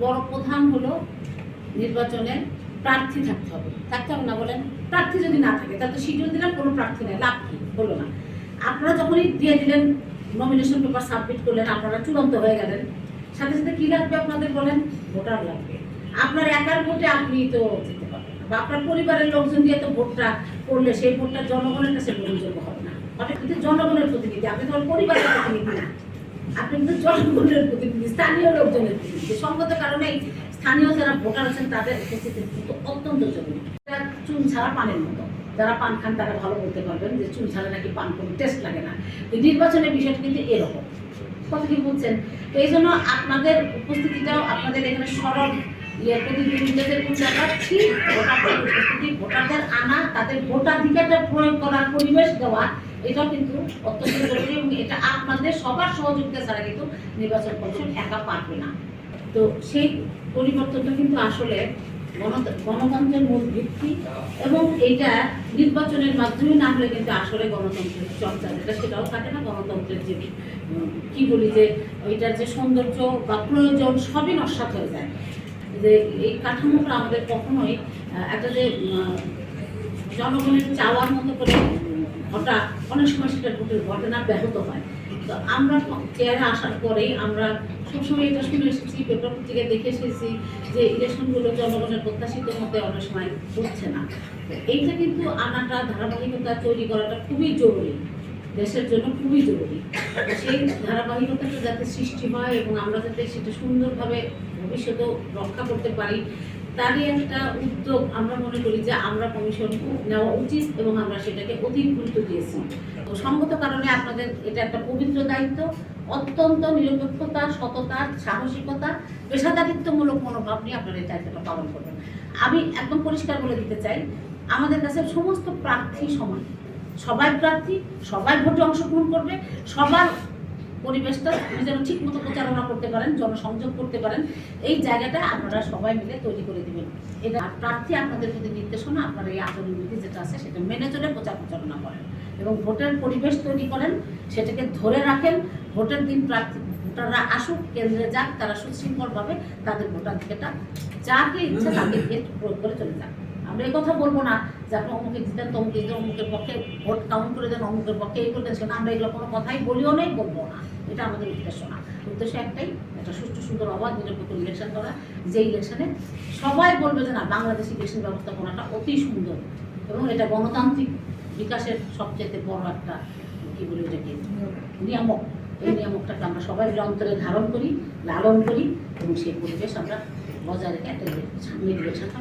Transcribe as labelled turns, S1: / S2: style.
S1: বড় প্রধান হলো নির্বাচনে প্রার্থী থাকতে হবে না বলেন? প্রার্থী যদি না থাকে তাহলে তো শিডিউল দিলাম, কোনো প্রার্থী নেই, লাভ কি হলো না। আপনারা যখনই দিয়ে দিলেন, নমিনেশন পেপার সাবমিট করলেন, আপনারা চূড়ান্ত হয়ে গেলেন, সাথে সাথে কি লাগবে আপনাদের বলেন? ভোটার লাগবে। আপনার একার ভোটে আপনি তো যেতে পারবেন না, বা আপনার পরিবারের লোকজন দিয়ে তো ভোটটা করলে সেই ভোটটা জনগণের কাছে গ্রহণযোগ্য হবে না। অর্থাৎ কিন্তু জনগণের প্রতিনিধি, আপনি তো পরিবারের প্রতিনিধি না, আপনি কিন্তু জনগণের প্রতিনিধি, স্থানীয় লোকজনের প্রতিনিধি। সঙ্গত কারণে স্থানীয় যারা ভোটার আছেন তাদের উপস্থিতি কিন্তু অত্যন্ত জরুরি। চুন ছাড়া পানের মতো, যারা পান খান তারা ভালো বলতে পারবেন যে চুন ছাড়া নাকি পান কোনো টেস্ট লাগে না। নির্বাচনের বিষয়টা কিন্তু এরকম, কথা কি বলছেন? তো এই জন্য আপনাদের উপস্থিতিটাও আপনাদের এখানে সরল প্রতিনিধিদের চালাচ্ছি, ভোটারদের উপস্থিতি, ভোটারদের আনা, তাদের ভোটাধিকারটা প্রয়োগ করার পরিবেশ দেওয়া, এটাও কিন্তু অত্যন্ত জরুরি। এবং এটা আপনাদের সবার সহযোগিতা ছাড়া কিন্তু নির্বাচন কমিশন একা পারবে না। তো সেই পরিবর্তনটা কিন্তু আসলে গণতন্ত্রের মূল ভিত্তি, এবং এইটা নির্বাচনের মাধ্যমে না হলে কিন্তু আসলে গণতন্ত্রের চর্চা যেটা সেটাও থাকে না। গণতন্ত্রের যে কি বলি যে ওইটার যে সৌন্দর্য বা প্রয়োজন সবই নস্যাৎ হয়ে যায়। যে এই কাঠামোটা আমাদের কখনোই একটা যে জনগণের চাওয়ার মতো করে ঘটা, অনেক সময় সেটা ঘটনা ব্যাহত হয়। তো আমরা চেয়ারে আসার পরেই আমরা সবসময় এটা শুনে এসেছি, পেপার পত্রিকায় দেখে এসেছি যে ইলেকশনগুলো জনগণের প্রত্যাশিত মধ্যে অনেক সময় হচ্ছে না। এইটা কিন্তু আনাটা, ধারাবাহিকতা তৈরি করাটা খুবই জরুরি, দেশের জন্য খুবই জরুরি। সেই ধারাবাহিকতাটা যাতে সৃষ্টি হয় এবং আমরা যাতে সেটা সুন্দরভাবে ভবিষ্যতেও রক্ষা করতে পারি, তারই একটা উদ্যোগ আমরা মনে করি যে আমরা কমিশন নেওয়া উচিত, এবং আমরা সেটাকে অধিক গুরুত্ব দিয়েছি। তো সঙ্গত কারণে আপনাদের এটা একটা পবিত্র দায়িত্ব, অত্যন্ত নিরপেক্ষতা, সততা, সাহসিকতা, পেশাদারিত্বমূলক মনোভাব নিয়ে আপনারা এই দায়িত্বটা পালন করবেন। আমি একদম পরিষ্কার বলে দিতে চাই, আমাদের কাছে সমস্ত প্রার্থী সমান, সবাই প্রার্থী, সবাই ভোটে অংশগ্রহণ করবে, সবার পরিবেশটা যেন ঠিক মতো প্রচারণা করতে পারেন, জনসংযোগ করতে পারেন, এই জায়গাটা আপনারা সবাই মিলে তৈরি করে দেবেন। এটা প্রার্থী আপনাদের প্রতি নির্দেশনা, আপনারা এই আচরণবিধি যেটা আছে সেটা মেনে চলে প্রচারণা করেন এবং ভোটের পরিবেশ তৈরি করেন, সেটাকে ধরে রাখেন। ভোটের দিন ভোটাররা আসুক, কেন্দ্রে যাক, তারা সুশৃঙ্খলভাবে তাদের ভোটাধিকারটা যাকে ইচ্ছা তাকে প্রয়োগ করে চলে যাক। আমরা এই কথা বলবো না যে আপনি অমুকে জিতেন, তমুকে জিতেন, অমুকের পক্ষে ভোট কাউন্ট করে দেন, অমুকের পক্ষে এই করে দেন, সেটা আমরা এগুলো কোনো কথাই বলিও নেই, বলবো না। এটা আমাদের উদ্দেশ্য না। উদ্দেশ্য একটাই, একটা সুষ্ঠু সুন্দর অবাধ নিরপেক্ষ ইলেকশন করা, যে ইলেকশনে সবাই বলবে যে না, বাংলাদেশ ইলেকশন ব্যবস্থাপনাটা অতি সুন্দর এবং এটা গণতান্ত্রিক বিকাশের সবচেয়ে বড় একটা কি বলি এটাকে নিয়ামক। এই নিয়ামকটাকে আমরা সবাই অন্তরে ধারণ করি, লালন করি, এবং সেই পরিবেশ আমরা বজায় রেখে একটা নির্বাচনটা